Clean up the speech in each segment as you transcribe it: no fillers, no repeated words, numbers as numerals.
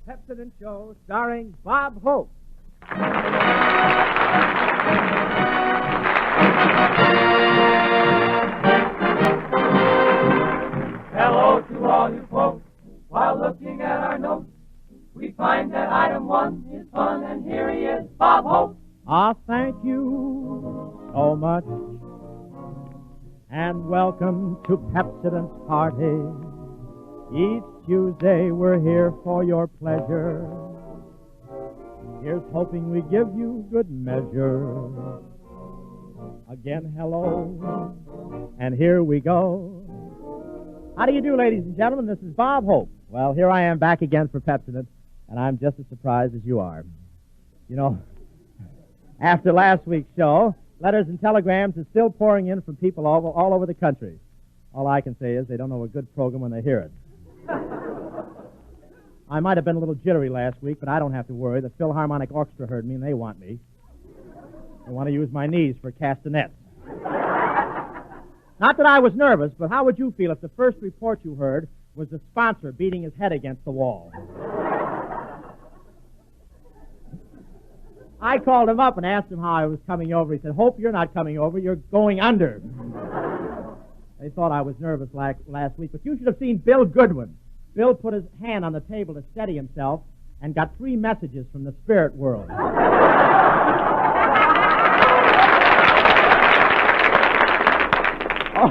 Pepsodent Show, starring Bob Hope. Hello to all you folks. While looking at our notes, we find that item 1 is fun, and here he is, Bob Hope. Thank you so much. And welcome to Pepsodent's party. Each Tuesday we're here for your pleasure. Here's hoping we give you good measure. Again, hello, and here we go. How do you do, ladies and gentlemen? This is Bob Hope. Well, here I am back again for Pepsodent, and I'm just as surprised as you are. You know, after last week's show, letters and telegrams are still pouring in from people all over the country. All I can say is they don't know a good program when they hear it. I might have been a little jittery last week, but I don't have to worry. The Philharmonic Orchestra heard me, and they want me. They want to use my knees for castanets. Not that I was nervous, but how would you feel if the first report you heard was the sponsor beating his head against the wall? I called him up and asked him how I was coming over. He said, "Hope you're not coming over. You're going under." They thought I was nervous last week, but you should have seen Bill Goodman. Bill put his hand on the table to steady himself and got 3 messages from the spirit world.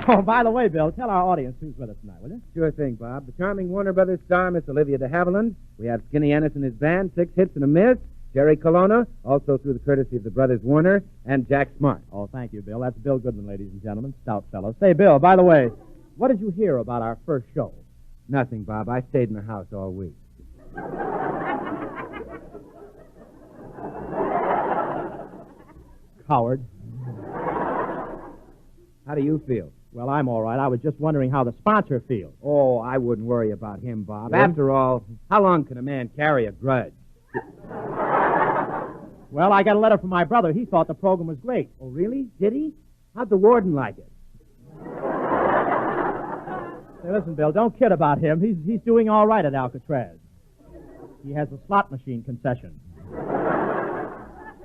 Oh, by the way, Bill, tell our audience who's with us tonight, will you? Sure thing, Bob. The charming Warner Brothers star, Miss Olivia de Havilland. We have Skinnay Ennis and his band, 6 hits and a miss. Jerry Colonna, also through the courtesy of the brothers Warner, and Jack Smart. Oh, thank you, Bill. That's Bill Goodman, ladies and gentlemen. Stout fellow. Say, Bill, by the way, what did you hear about our first show? Nothing, Bob. I stayed in the house all week. Coward. How do you feel? Well, I'm all right. I was just wondering how the sponsor feels. Oh, I wouldn't worry about him, Bob. Yeah? After all, how long can a man carry a grudge? Well, I got a letter from my brother. He thought the program was great. Oh, really? Did he? How'd the warden like it? Say, listen, Bill, don't kid about him. He's doing all right at Alcatraz. He has a slot machine concession.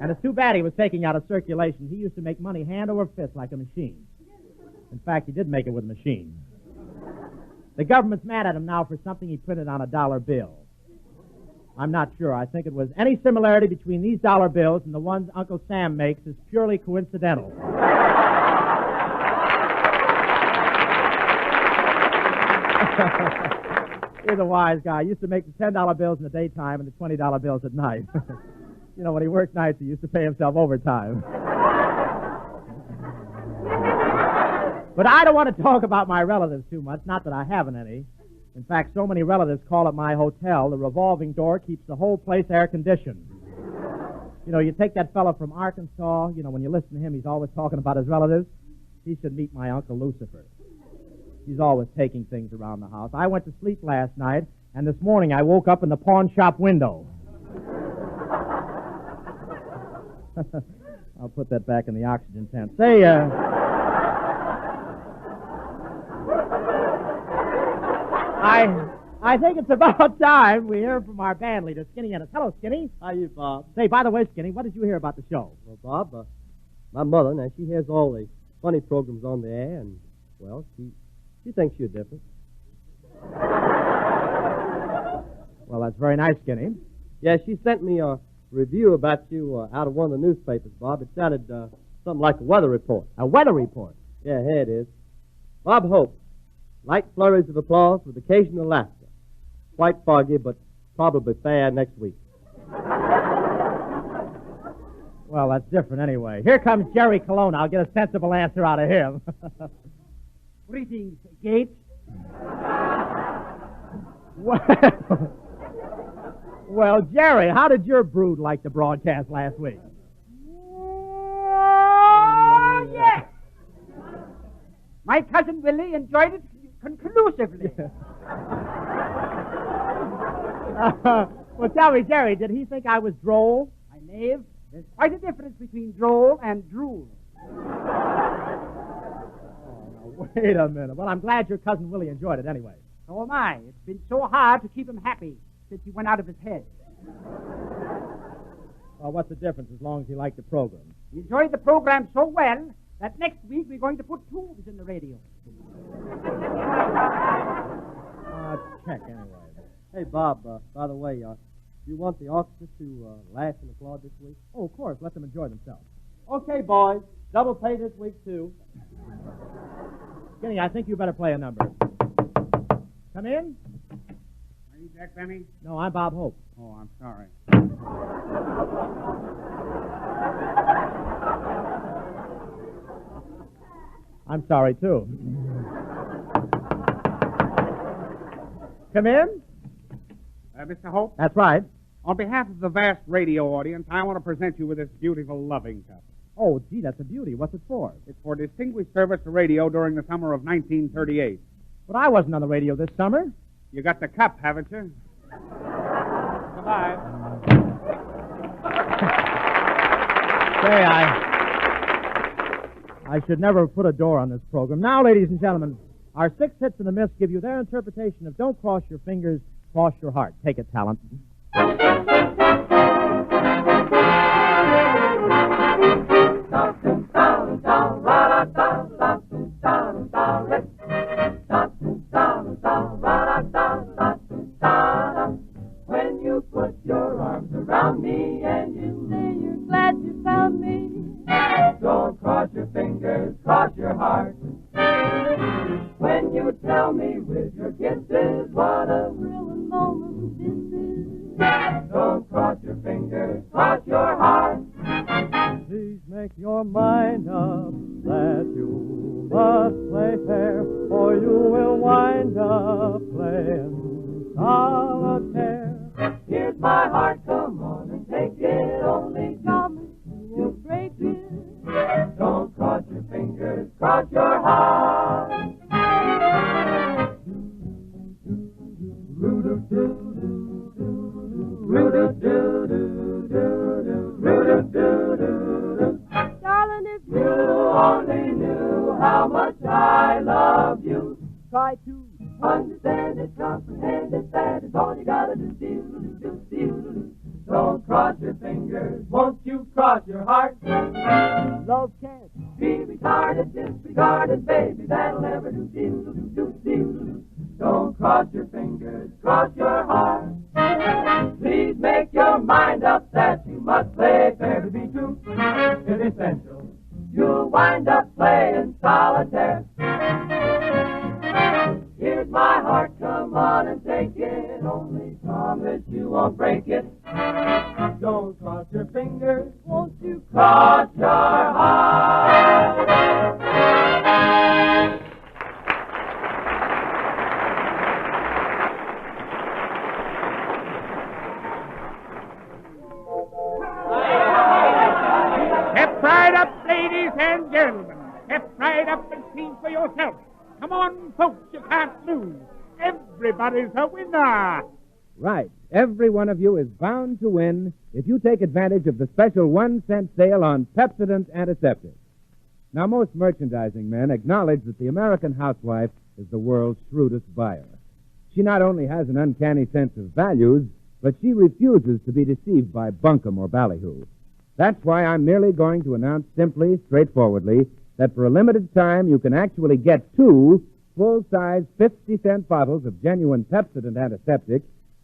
And it's too bad he was taking out of circulation. He used to make money hand over fist like a machine. In fact, he did make it with a machine. The government's mad at him now for something he printed on a dollar bill. I'm not sure. I think it was any similarity between these dollar bills and the ones Uncle Sam makes is purely coincidental. He's a wise guy. He used to make the $10 bills in the daytime and the $20 bills at night. You know, when he worked nights, he used to pay himself overtime. But I don't want to talk about my relatives too much, not that I haven't any. In fact, so many relatives call at my hotel, the revolving door keeps the whole place air-conditioned. You know, you take that fellow from Arkansas, you know, when you listen to him, he's always talking about his relatives. He should meet my Uncle Lucifer. He's always taking things around the house. I went to sleep last night, and this morning I woke up in the pawn shop window. I'll put that back in the oxygen tent. Say, I think it's about time we hear from our band leader, Skinnay Ennis. Hello, Skinnay. How you, Bob? Say, by the way, Skinnay, what did you hear about the show? Well, Bob, my mother, now, she has all the funny programs on the air, and, well, she thinks you're different. Well, that's very nice, Skinnay. Yeah, she sent me a review about you out of one of the newspapers, Bob. It sounded something like a weather report. A weather report? Yeah, here it is. Bob Hope. Light flurries of applause with occasional laughter. Quite foggy, but probably fair next week. Well, that's different anyway. Here comes Jerry Colonna. I'll get a sensible answer out of him. Greetings, Gates. Well, Jerry, how did your brood like the broadcast last week? Oh, yes. My cousin Willie enjoyed it conclusively. Well, tell me, Jerry, did he think I was droll? My knave, there's quite a difference between droll and drool. Wait a minute. Well, I'm glad your cousin Willie enjoyed it anyway. So am I. It's been so hard to keep him happy that he went out of his head. Well, what's the difference as long as you like the program? He enjoyed the program so well that next week we're going to put tubes in the radio. Check anyway. Hey, Bob, by the way, do you want the orchestra to laugh and applaud this week? Oh, of course. Let them enjoy themselves. Okay, boys. Double pay this week, too. Skinnay, I think you better play a number. Come in. Are you Jack Benny? No, I'm Bob Hope. Oh, I'm sorry. I'm sorry, too. Come in. Mr. Hope, That's right. on behalf of the vast radio audience, I want to present you with this beautiful loving cup. Oh, gee, that's a beauty. What's it for? It's for distinguished service to radio during the summer of 1938. But I wasn't on the radio this summer. You got the cup, haven't you? Goodbye. Say, I should never have put a door on this program. Now, ladies and gentlemen, our 6 hits in the mist give you their interpretation of Don't Cross Your Fingers, Cross Your Heart. Take it, talent. When you put your arms around me and you say you're glad you found me, don't cross your fingers, cross your heart. When you tell me with your kisses what a thrilling moment this is, don't cross your fingers, cross your heart. Please make your mind up that you must play fair, or you will wind up playing solitaire. Here's my heart, come on and take it. Only promise you won't break it. Don't cross your fingers, cross your heart. Darling, if you only knew how much I love you, try to understand it, comprehend it, that is all you gotta do. Don't cross your fingers, won't you cross your heart? Love can't be retarded, disregarded, baby, that'll never do. Don't cross your fingers, cross your heart. Please make your mind up that you must play fair to be true. It's essential. You'll wind up playing solitaire. Here's my heart, come on and take it. Only promise you won't break it. Don't cross your fingers, won't you cross your heart? Step right up, ladies and gentlemen. Step right up and see for yourself. Come on, folks, you can't lose. Everybody's a winner. Right. Every one of you is bound to win if you take advantage of the special 1-cent sale on Pepsodent Antiseptic. Now, most merchandising men acknowledge that the American housewife is the world's shrewdest buyer. She not only has an uncanny sense of values, but she refuses to be deceived by bunkum or ballyhoo. That's why I'm merely going to announce simply, straightforwardly, that for a limited time you can actually get 2 full-size 50-cent bottles of genuine Pepsodent Antiseptic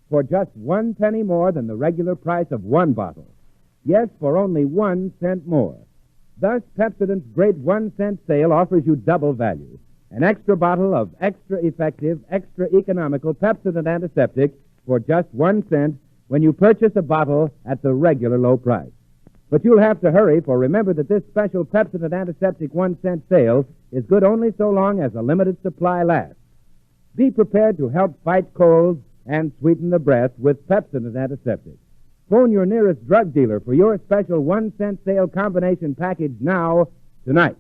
for just 1 penny more than the regular price of 1 bottle. Yes, for only 1 cent more. Thus, Pepsodent's great 1-cent sale offers you double value. An extra bottle of extra effective, extra economical Pepsodent Antiseptic for just 1 cent when you purchase a bottle at the regular low price. But you'll have to hurry, for remember that this special Pepsodent Antiseptic 1-cent sale is good only so long as a limited supply lasts. Be prepared to help fight colds and sweeten the breath with Pepsodent Antiseptic. Phone your nearest drug dealer for your special 1-cent sale combination package now, tonight.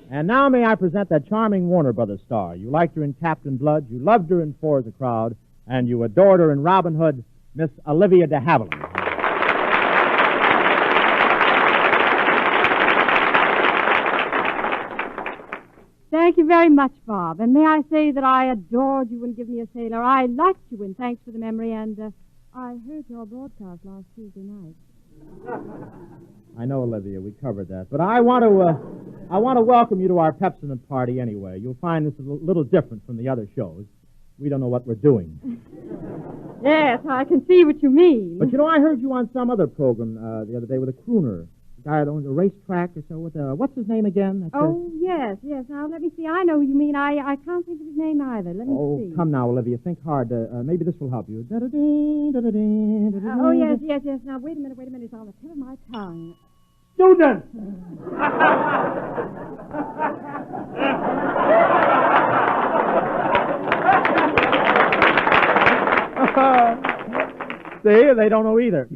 And now may I present that charming Warner Brothers star. You liked her in Captain Blood, you loved her in Four as a Crowd, and you adored her in Robin Hood, Miss Olivia de Havilland. Thank you very much, Bob. And may I say that I adored you in Give Me a Sailor. I liked you in Thanks for the Memory, and I heard your broadcast last Tuesday night. I know, Olivia, we covered that. But I want to welcome you to our Pepsodent party anyway. You'll find this a little different from the other shows. We don't know what we're doing. Yes, I can see what you mean. But, I heard you on some other program the other day with a crooner. The guy that owns a racetrack or so. What's his name again? Yes. Now, let me see. I know who you mean. I can't think of his name either. Let me see. Oh, come now, Olivia. Think hard. Maybe this will help you. Yes. Now, wait a minute. It's on the tip of my tongue. Student! See, they don't know either.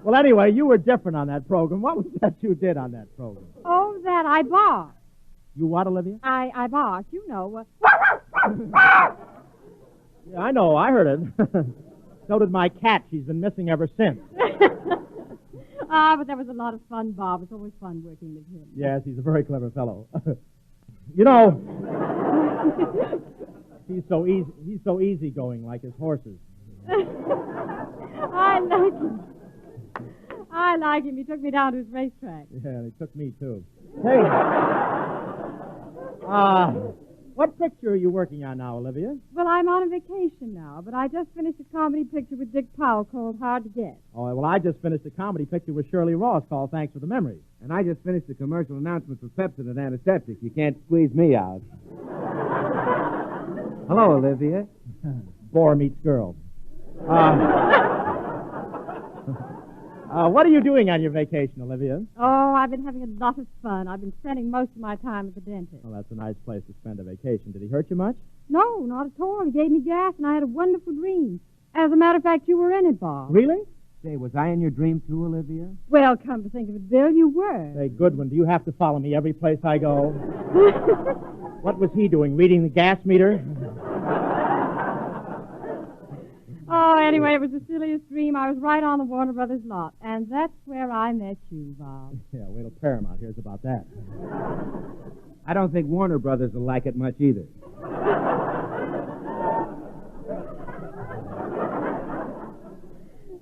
Well, anyway, you were different on that program. What was that you did on that program? Oh, that I barked. You what, Olivia? I barked, Yeah, I know. I heard it. So did my cat. She's been missing ever since. But that was a lot of fun, Bob. It's always fun working with him. Yes, he's a very clever fellow. He's so easygoing, like his horses. I like him. He took me down to his racetrack. Yeah, he took me, too. Hey, what picture are you working on now, Olivia? Well, I'm on a vacation now, but I just finished a comedy picture with Dick Powell called Hard to Get. Oh, well, I just finished a comedy picture with Shirley Ross called Thanks for the Memory. And I just finished a commercial announcement for Pepsodent Antiseptic. You can't squeeze me out. Hello, Olivia. Boar meets girl. What are you doing on your vacation, Olivia? Oh, I've been having a lot of fun. I've been spending most of my time at the dentist. Well, that's a nice place to spend a vacation. Did he hurt you much? No, not at all. He gave me gas, and I had a wonderful dream. As a matter of fact, you were in it, Bob. Really? Say, was I in your dream too, Olivia? Well, come to think of it, Bill, you were. Say, Goodman, do you have to follow me every place I go? What was he doing, reading the gas meter? Oh, anyway, it was the silliest dream. I was right on the Warner Brothers lot, and that's where I met you, Bob. Yeah, wait till Paramount hears about that. I don't think Warner Brothers will like it much either.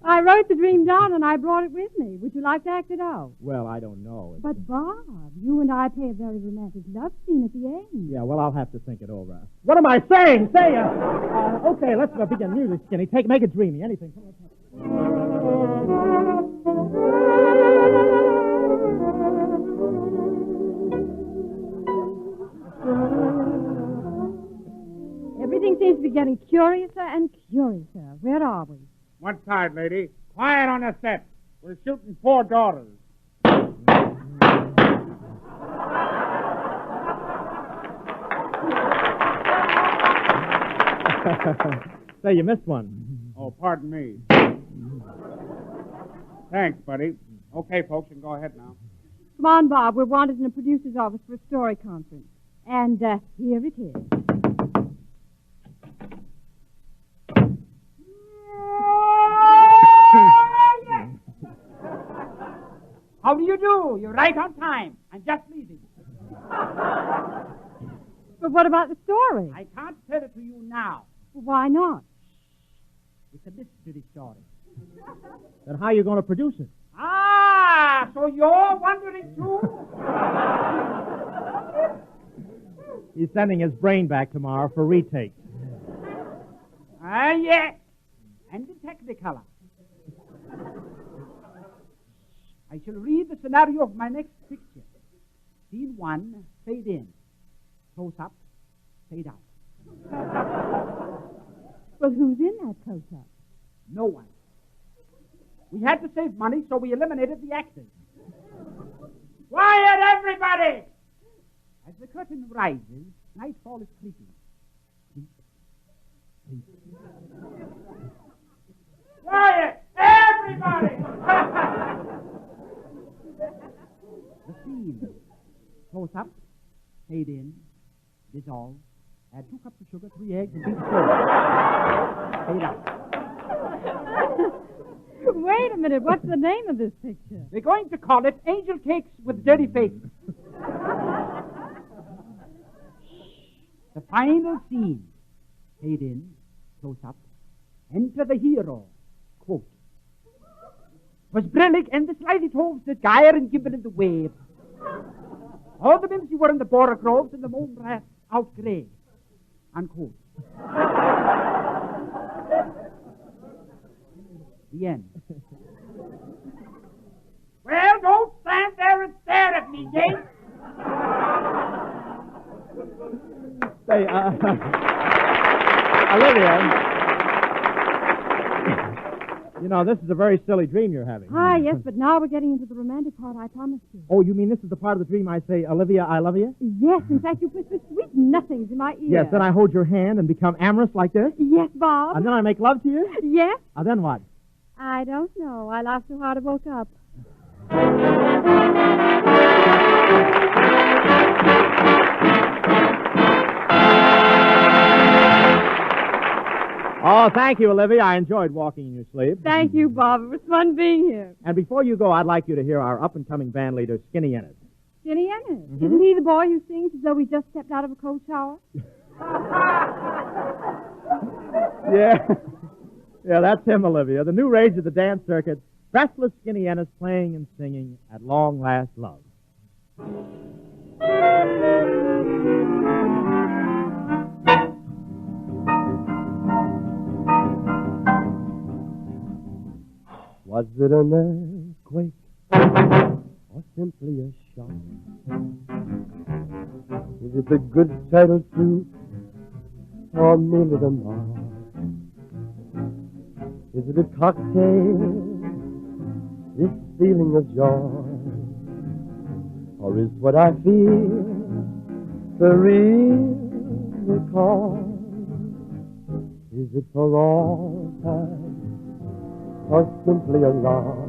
I wrote the dream down, and I brought it with me. Would you like to act it out? Well, I don't know. But, Bob, you and I play a very romantic love scene at the end. Yeah, well, I'll have to think it over. What am I saying? Okay, let's begin music, Skinnay. Make it dreamy. Anything. Come on. Everything seems to be getting curiouser and curiouser. Where are we? One side, lady. Quiet on the set. We're shooting 4 daughters. Say, you missed one. Oh, pardon me. Thanks, buddy. Okay, folks, you can go ahead now. Come on, Bob. We're wanted in the producer's office for a story conference. And here it is. How do you do? You're right on time. I'm just leaving. But what about the story? I can't tell it to you now. Why not? It's a mystery story. Then how are you going to produce it? Ah, so you're wondering too? He's sending his brain back tomorrow for retake. Yes. And in Technicolor. I shall read the scenario of my next picture. Scene 1, fade in. Close up, fade out. Well, who's in that close-up? No one. We had to save money, so we eliminated the actors. Quiet, everybody! As the curtain rises, nightfall is creeping. Creep, creep. Quiet, everybody! The scene. Close up, fade in, dissolve, add 2 cups of sugar, 3 eggs, and beat slowly. Fade out. Wait a minute. What's the name of this picture? We're going to call it Angel Cakes with Dirty Faces. The final scene. Fade in, close up. Enter the hero. Quote. Was brillig en de slightly hoofd het geier en gibbel in the wave. All the mims you were in the border groves and the moon brass outgrave. Unquote. The end. Well, don't stand there and stare at me, Jake. Say, Olivia, you know, this is a very silly dream you're having. Ah, yes, but now we're getting into the romantic part, I promise you. Oh, you mean this is the part of the dream I say, Olivia, I love you? Yes, in fact, you whisper sweet nothings in my ear. Yes, then I hold your hand and become amorous like this? Yes, Bob. And then I make love to you? Yes. Then what? I don't know. I laughed so hard I woke up. Oh, thank you, Olivia. I enjoyed walking in your sleep. Thank you, Bob. It was fun being here. And before you go, I'd like you to hear our up-and-coming band leader, Skinnay Ennis. Skinnay Ennis. Mm-hmm. Isn't he the boy who sings as though he just stepped out of a cold shower? Yeah. Yeah, that's him, Olivia. The new rage of the dance circuit. Restless Skinnay Ennis playing and singing At Long Last Love. Was it an earthquake or simply a shock? Is it the good settled truth or merely the mark? Is it a cocktail, this feeling of joy? Or is what I feel the real cause? Is it for all time or simply a lark?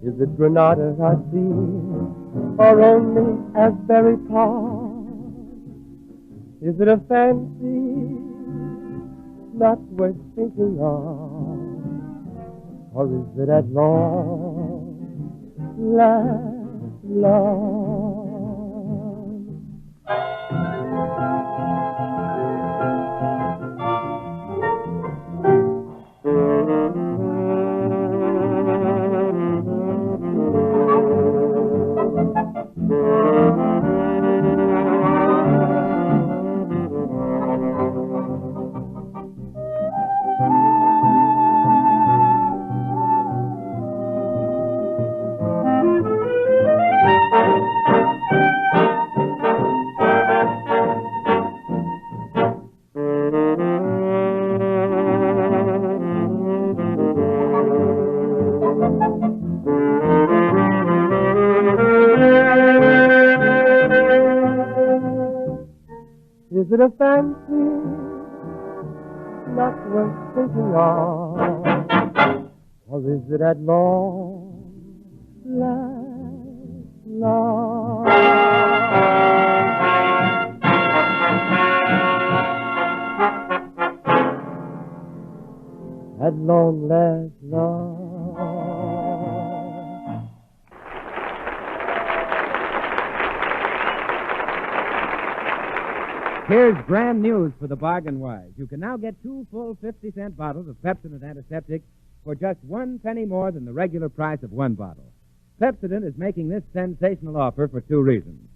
Is it Granada I see or only Asbury Park? Is it a fancy not worth thinking of? Or is it at long last love? Is it a fancy not worth thinking of? Or is it at long last love? At long last love. Here's grand news for the bargain wise. You can now get 2 full 50-cent bottles of Pepsodent antiseptic for just 1 penny more than the regular price of 1 bottle. Pepsodent is making this sensational offer for 2 reasons.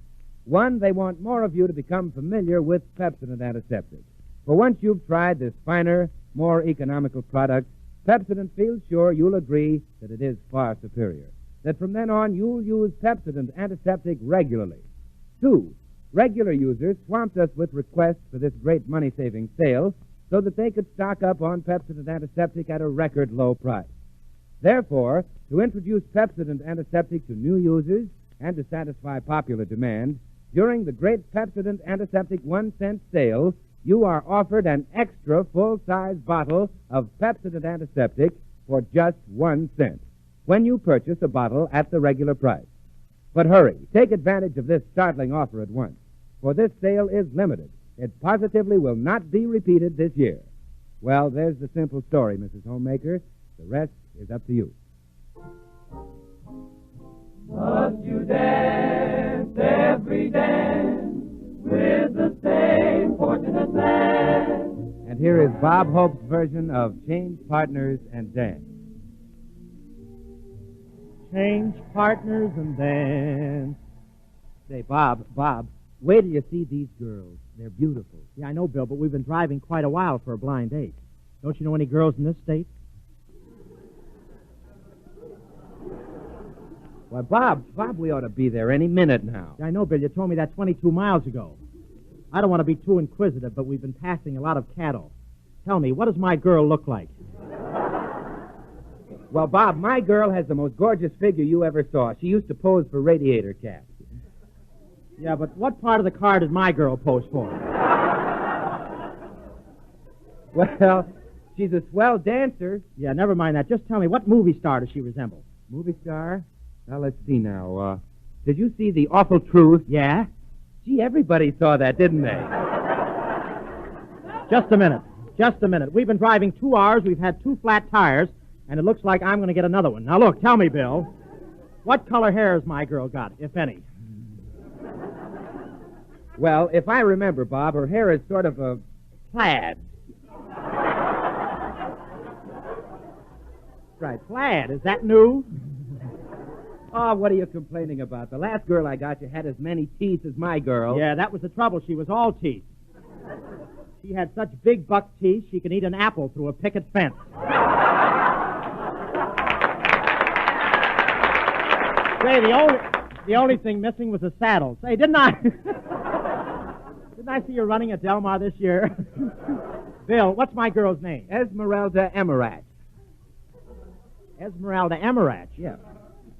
1, they want more of you to become familiar with Pepsodent antiseptic. For once you've tried this finer, more economical product, Pepsodent feels sure you'll agree that it is far superior. That from then on, you'll use Pepsodent antiseptic regularly. 2, regular users swamped us with requests for this great money-saving sale so that they could stock up on Pepsodent antiseptic at a record low price. Therefore, to introduce Pepsodent antiseptic to new users and to satisfy popular demand, during the great Pepsodent antiseptic 1-cent sale, you are offered an extra full-size bottle of Pepsodent antiseptic for just 1 cent when you purchase a bottle at the regular price. But hurry, take advantage of this startling offer at once, for this sale is limited. It positively will not be repeated this year. Well, there's the simple story, Mrs. Homemaker. The rest is up to you. Must you dance every dance with here is Bob Hope's version of Change Partners and Dance. Change partners and dance. Say, Bob, wait till you see these girls. They're beautiful. Yeah, I know, Bill, but we've been driving quite a while for a blind date. Don't you know any girls in this state? Why, Bob, we ought to be there any minute now. Yeah, I know, Bill. You told me that 22 miles ago. I don't want to be too inquisitive, but we've been passing a lot of cattle. Tell me, what does my girl look like? Well, Bob, my girl has the most gorgeous figure you ever saw. She used to pose for radiator caps. Yeah, but what part of the car did my girl pose for? Well, she's a swell dancer. Yeah, never mind that. Just tell me, what movie star does she resemble? Movie star? Well, let's see now. Did you see The Awful Truth? Yeah? Gee, everybody saw that, didn't they? Just a minute. We've been driving 2 hours, we've had 2 flat tires, and it looks like I'm going to get another one. Now, look, tell me, Bill, what color hair has my girl got, if any? Well, if I remember, Bob, her hair is sort of a plaid. Right, plaid. Is that new? Oh, what are you complaining about? The last girl I got you had as many teeth as my girl. Yeah, that was the trouble. She was all teeth. She had such big buck teeth, she could eat an apple through a picket fence. Say, the only thing missing was a saddle. Say, didn't I see you running at Del Mar this year? Bill, what's my girl's name? Esmeralda Emerach. Esmeralda Emerach? Yeah.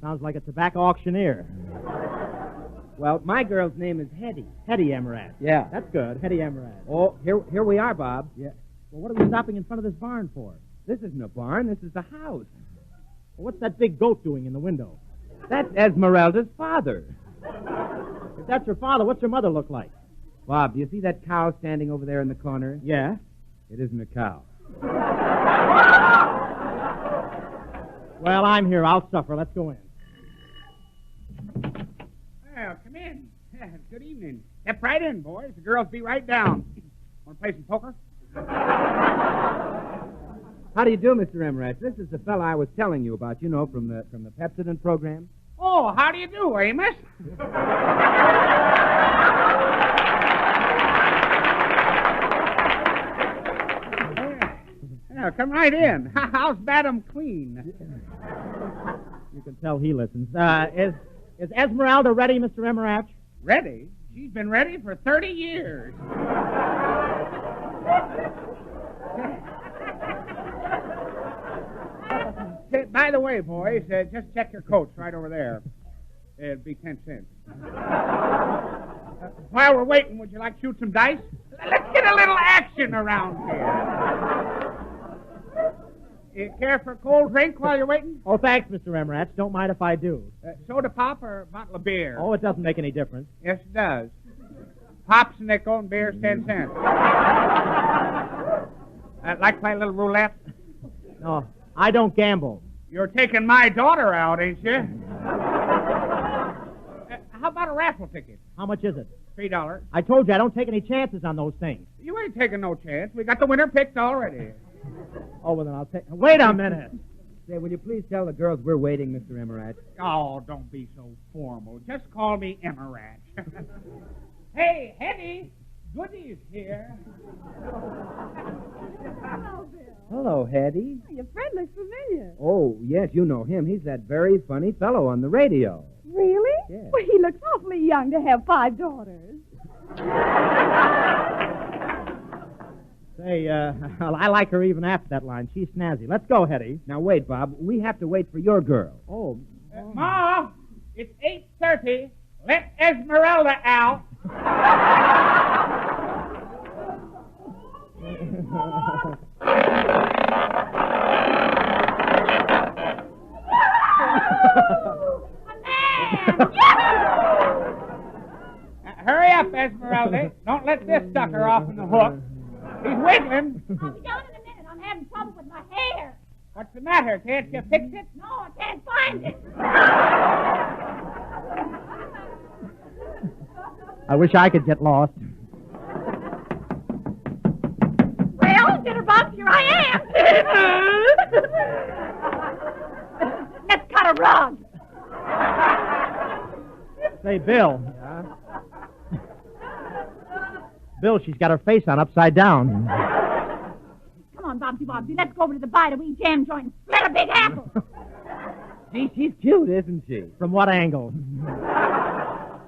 Sounds like a tobacco auctioneer. Well, my girl's name is Hetty. Hetty Emerach. Yeah. That's good. Hetty Emerach. Oh, here we are, Bob. Yeah. Well, what are we stopping in front of this barn for? This isn't a barn. This is the house. Well, what's that big goat doing in the window? That's Esmeralda's father. If that's her father, what's her mother look like? Bob, do you see that cow standing over there in the corner? Yeah. It isn't a cow. Well, I'm here. I'll suffer. Let's go in. Well, come in. Good evening. Step right in, boys. The girls be right down. Want to play some poker? How do you do, Mr. Emerach? This is the fellow I was telling you about, you know, from the Pepsodent program. Oh, how do you do, Amos? Now, come right in. How's Madam Clean? You can tell he listens. Is Esmeralda ready, Mr. Emerach? Ready? She's been ready for 30 years. By the way, boys, just check your coats right over there. It'd be 10 cents. While we're waiting, would you like to shoot some dice? Let's get a little action around here. You care for a cold drink while you're waiting? Oh, thanks, Mr. Emerach. Don't mind if I do. Soda pop or a bottle of beer? Oh, it doesn't make any difference. Yes, it does. Pop's a nickel and beer's 10 cents. Like to play a little roulette? No, I don't gamble. You're taking my daughter out, ain't you? How about a raffle ticket? How much is it? $3. I told you I don't take any chances on those things. You ain't taking no chance. We got the winner picked already. Oh, well, then I'll take... Wait a minute. Say, will you please tell the girls we're waiting, Mr. Emerach? Oh, don't be so formal. Just call me Emerach. Hey, Hetty, Goody's here. Hello, Bill. Hello, Hetty. Your friend looks familiar. Oh, yes, you know him. He's that very funny fellow on the radio. Really? Yes. Well, he looks awfully young to have 5 daughters. Say, I like her even after that line. She's snazzy. Let's go, Hetty. Now, wait, Bob. We have to wait for your girl. Oh. Ma, it's 8:30. Let Esmeralda out. Hurry up, Esmeralda. Don't let this sucker off in the hook. He's wiggling. I'll be down in a minute. I'm having trouble with my hair. What's the matter? Can't you fix it? No, I can't find it. I wish I could get lost. Well, Say, Bill. Yeah? Bill, she's got her face on upside down. Come on, Bobsy. Let's go over to the Bite a Wee Jam joint and split a big apple. Gee, she's cute, isn't she? From what angle?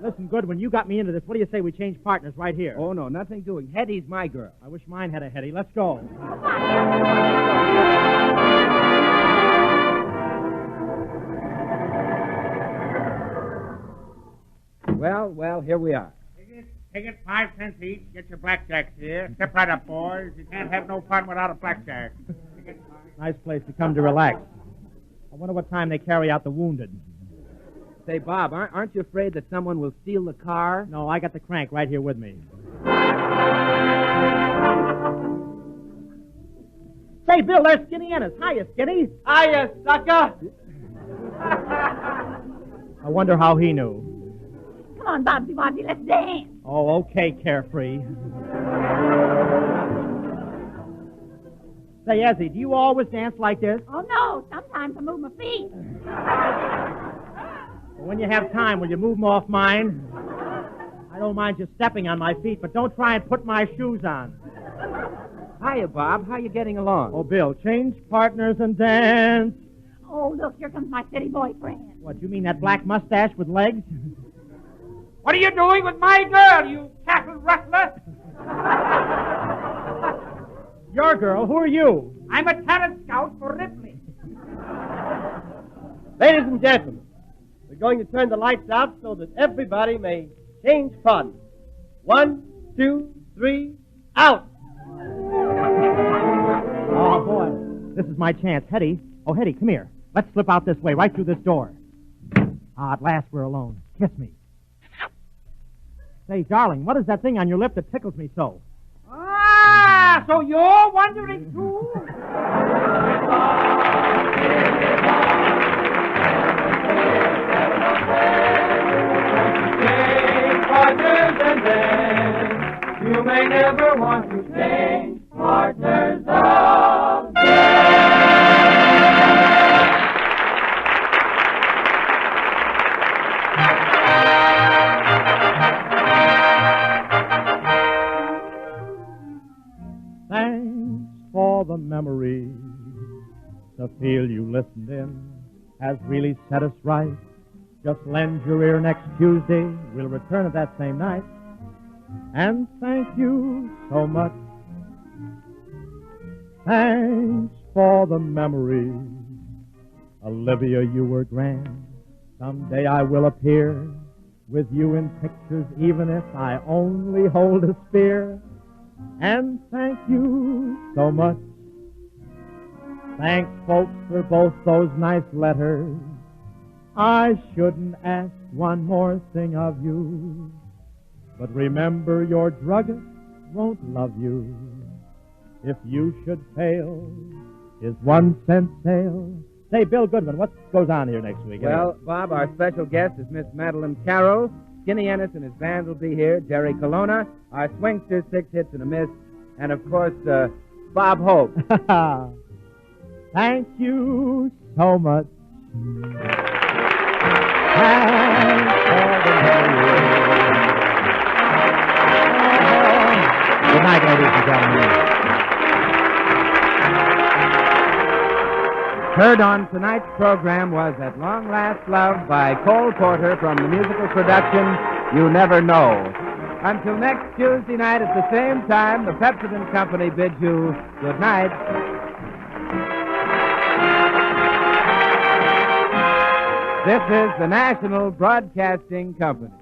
Listen, Goodwin, you got me into this. What do you say we change partners right here? Oh, no, nothing doing. Hetty's my girl. I wish mine had a Hetty. Let's go. Well, here we are. Take it 5 cents each. Get your blackjacks here. Step right up, boys. You can't have no fun without a blackjack. Nice place to come to relax. I wonder what time they carry out the wounded. Say, Bob, aren't you afraid that someone will steal the car? No, I got the crank right here with me. Say, Bill, there's Skinny Ennis. Hiya, Skinny. Hiya, sucker. I wonder how he knew. Come on, Bobsy, let's dance. Oh, okay, Carefree. Say, Ezzy, do you always dance like this? Oh, no. Sometimes I move my feet. Well, when you have time, will you move them off mine? I don't mind you stepping on my feet, but don't try and put my shoes on. Hiya, Bob. How you getting along? Oh, Bill, change partners and dance. Oh, look, here comes my city boyfriend. What, you mean that black mustache with legs? What are you doing with my girl, you cattle rustler? Your girl? Who are you? I'm a talent scout for Ripley. Ladies and gentlemen, we're going to turn the lights out so that everybody may change partners. 1, 2, 3, out! Oh, boy. This is my chance. Hetty. Oh, Hetty, come here. Let's slip out this way, right through this door. Ah, at last we're alone. Kiss me. Say, darling, what is that thing on your lip that tickles me so? Ah, so you're wondering, too? Partners and then you may never want to change partners again. Thanks for the memory. The feel you listened in has really set us right. Just lend your ear next Tuesday. We'll return it that same night. And thank you so much. Thanks for the memory. Olivia, you were grand. Someday I will appear with you in pictures, even if I only hold a spear. And thank you so much. Thanks, folks, for both those nice letters. I shouldn't ask one more thing of you, but remember your druggist won't love you. If you should fail, his 1 cent sale. Say, Bill Goodman, what goes on here next week? Well, Bob, our special guest is Miss Madeline Carroll. Skinny Ennis and his band will be here. Jerry Colonna, our swingster, 6 hits and a miss. And, of course, Bob Hope. Thank you so much. Good night, ladies and gentlemen. Heard on tonight's program was At Long Last Love by Cole Porter from the musical production You Never Know. Until next Tuesday night at the same time, the Pepsodent Company bids you good night. This is the National Broadcasting Company.